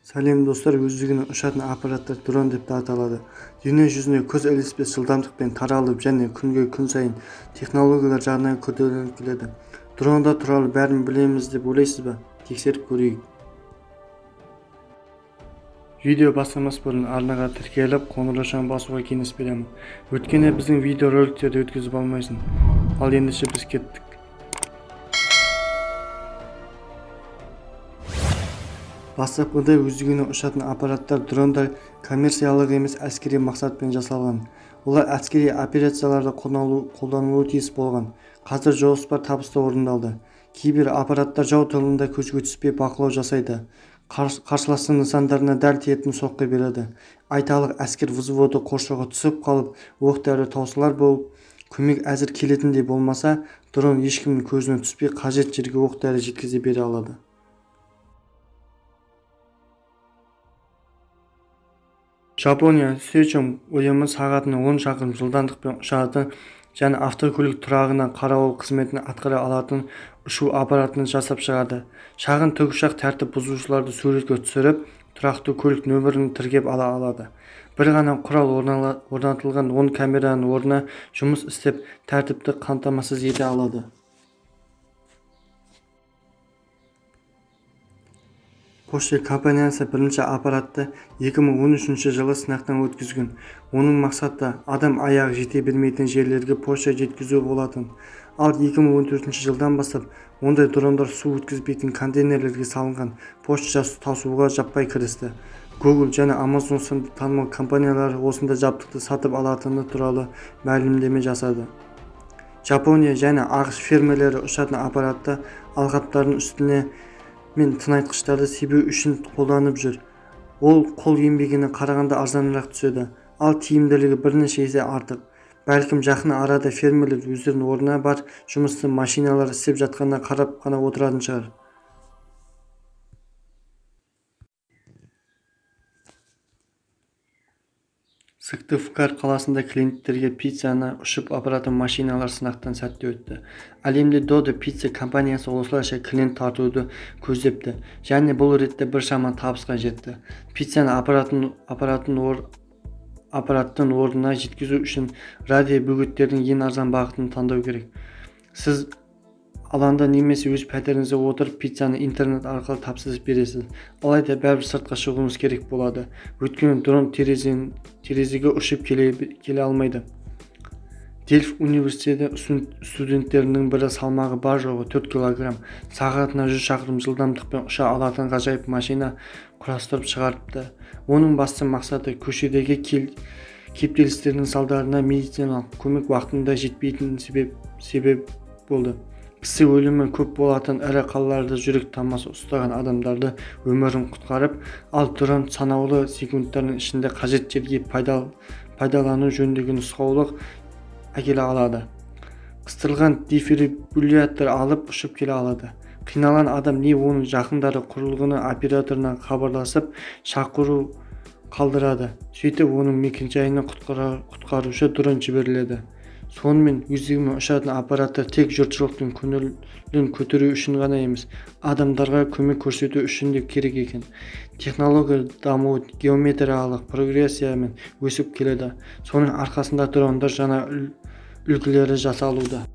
Сәлем достар, өздігінен ұшатын аппараттар дрон деп те аталады. Дүние жүзіне көз ілеспес жылдамдықпен таралып және күнге күн сайын технологиялар жағынан күрделеніп келеді. Дрондар туралы бәрін білеміз деп ойлайсыз ба? Тексеріп көрейік. Видео бастамас бұрын арнаға тіркеліп, қоңыраушаны басуға кеңес беремін. Өткенде біздің видеороликтерді өткізіп алмайсың. Ал ендеше біз кеттік. Бастапқыда өздігінен ұшатын аппараттар дрондар коммерциялық емес әскери мақсатпен жасалған. Олар әскери операцияларда қолданылуы тиіс болған. Қазір жоспар табысты орындалды. Кейбір аппараттар жау тылында көзге түспей бақылау жасайды. Қарсыластың нысандарына дәл тиетін соққы береді. Айталық, әскер взводы қоршауға түсіп қалып, оқ-дәрі таусылар болып, көмек әзір келетіндей болмаса, дрон ешкімнің көзіне түспей қажет жерге оқ-дәрі жеткізе бере алады. Жапония Сейчон ұйымы сағатына 10 шақырым жылдамдықпен ұшады және автокөлік тұрағынан қарауыл қызметін атқара алатын ұшу аппаратын жасап шығарды. Шағын тікұшақ тәртіп бұзушыларды суретке түсіріп, тұрақты көлік нөмірін тіркеп ала алады. Бір ғана құрал орнатылған 10 камераның орнына жұмыс істеп, тәртіпті қамтамасыз ете алады. Porsche компаниясы бірінші аппаратты 2013 жылы сынақтан өткізген. Оның мақсаты адам аяғы жете бермейтін жерлерге Porsche жеткізу болатын. Ал 2014 жылдан бастап ондай дрондар су өткізбейтін контейнерлерге салынған Porsche тасуға жаппай кірісті. Google және Amazon сынды танымал компаниялар осындай жабдықты сатып алатыны туралы мәлімдеме жасады. Жапония және ақш фермерлері ұшатын аппаратты алқаптардың үстіне мен тыңайтқыштарды себу үшін қолданып жүр. Ол қол еңбегіне қарағанда арзанырақ түседі, ал тиімділігі бірнеше есе артық. Бәлкім жақын арада фермерлер өздерінің орнына бар жұмысты машиналар істеп жатқанына қарап қана отыратын шығар. Сыктывкар қаласында клиенттерге пиццаны ұшып апаратын машиналар сынақтан сәтті өтті. Әлемде Dodo Pizza компаниясы осылайша клиент тартуды көздепті және бұл ретте біршама табысқа жетті. Пиццаны аппараттың орнына жеткізу үшін радио бөгеттердің ең арзан бағытын таңдау керек. Сіз алаңда немесе өз пәтеріңізде отырып пиццаны интернет арқылы тапсырыс бересіз. Алайда бәрібір сыртқа шығуыңыз керек болады. Өйткені дрон терезеге ұшып келе алмайды. Дельф университеті студенттерінің бірі салмағы бар жоғы 4 кг, сағатына 100 шақырым жылдамдықпен ұша алатын ғажайып машина құрастырып шығарыпты. Оның басты мақсаты көшедегі кептелістердің салдарына медициналық көмек уақытында жетпейтін себеп болды. Кісі өлімі көп болатын ірі қалаларда жүрек талмасы ұстаған адамдарды өмірін құтқарып, ал дрон санаулы секундтардың ішінде қажет жерге пайдалану жөніндегі нұсқаулық әкеле алады. Қыстырылған дефибриллятор алып ұшып келе алады. Қиналған адам не оның жақындары құрылғыны операторына хабарласып шақыру қалдырады. Сөйтіп оның мекенжайына құтқарушы дрон жіберіледі. Сонымен өздігімен ұшатын аппараттар тек жұртшылықтың көңілін көтеру үшін ғана емес, адамдарға көмек көрсету үшін де керек екен. Технология дамуы геометриялық прогрессиямен өсіп келеді. Соның арқасында дрондар жаңа үлгілері жасалуда.